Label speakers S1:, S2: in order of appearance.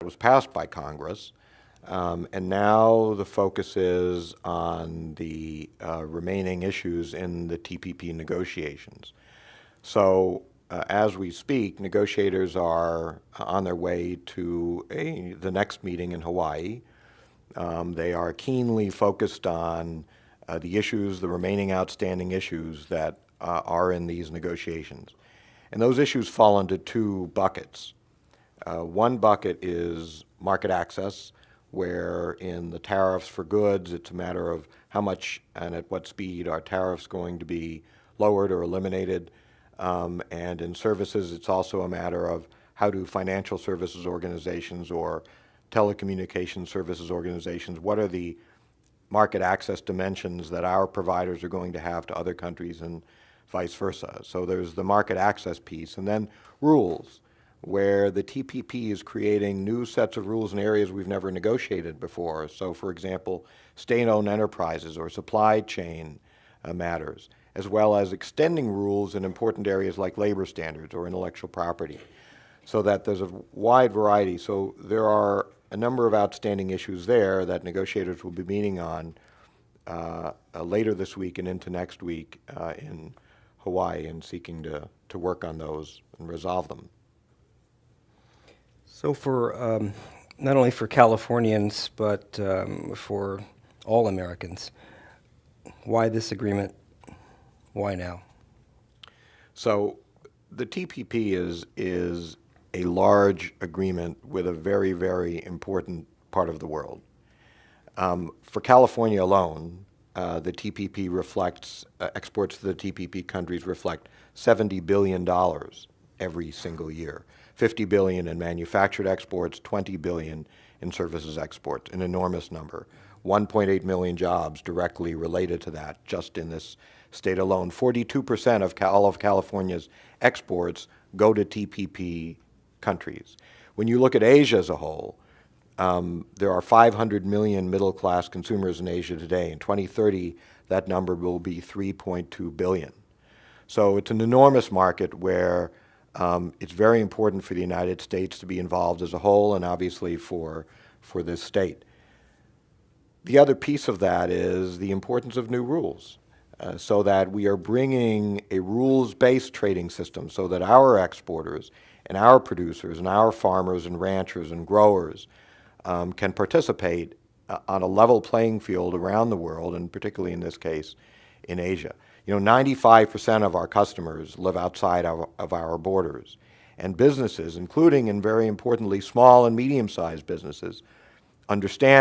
S1: was passed by Congress. And now the focus is on the remaining issues in the TPP negotiations. So as we speak, negotiators are on their way to the next meeting in Hawaii. They are keenly focused on the issues, the remaining outstanding issues that are in these negotiations. And those issues fall into two buckets. One bucket is market access, where in the tariffs for goods, it's a matter of how much and at what speed are tariffs going to be lowered or eliminated. And in services, it's also a matter of how do financial services organizations or telecommunications services organizations, what are the market access dimensions that our providers are going to have to other countries and vice versa. So there's the market access piece, and then rules, where the TPP is creating new sets of rules in areas we've never negotiated before. So for example, state-owned enterprises or supply chain matters, as well as extending rules in important areas like labor standards or intellectual property, so that there's a wide variety. So there are a number of outstanding issues there that negotiators will be meeting on later this week and into next week in Hawaii, and seeking to work on those and resolve them.
S2: So for not only for Californians, but for all Americans, why this agreement? Why now?
S1: So the TPP is a large agreement with a very, very important part of the world. For California alone, the TPP reflects, exports to the TPP countries reflect $70 billion every single year. $50 billion in manufactured exports, $20 billion in services exports, an enormous number. 1.8 million jobs directly related to that just in this state alone. 42% of all of California's exports go to TPP countries. When you look at Asia as a whole, there are 500 million middle-class consumers in Asia today. In 2030, that number will be 3.2 billion. So it's an enormous market where it's very important for the United States to be involved as a whole, and obviously for this state. The other piece of that is the importance of new rules, so that we are bringing a rules-based trading system so that our exporters and our producers and our farmers and ranchers and growers can participate on a level playing field around the world, and particularly in this case, in Asia. You know, 95% of our customers live outside of our borders, and businesses, including and very importantly small and medium-sized businesses, understand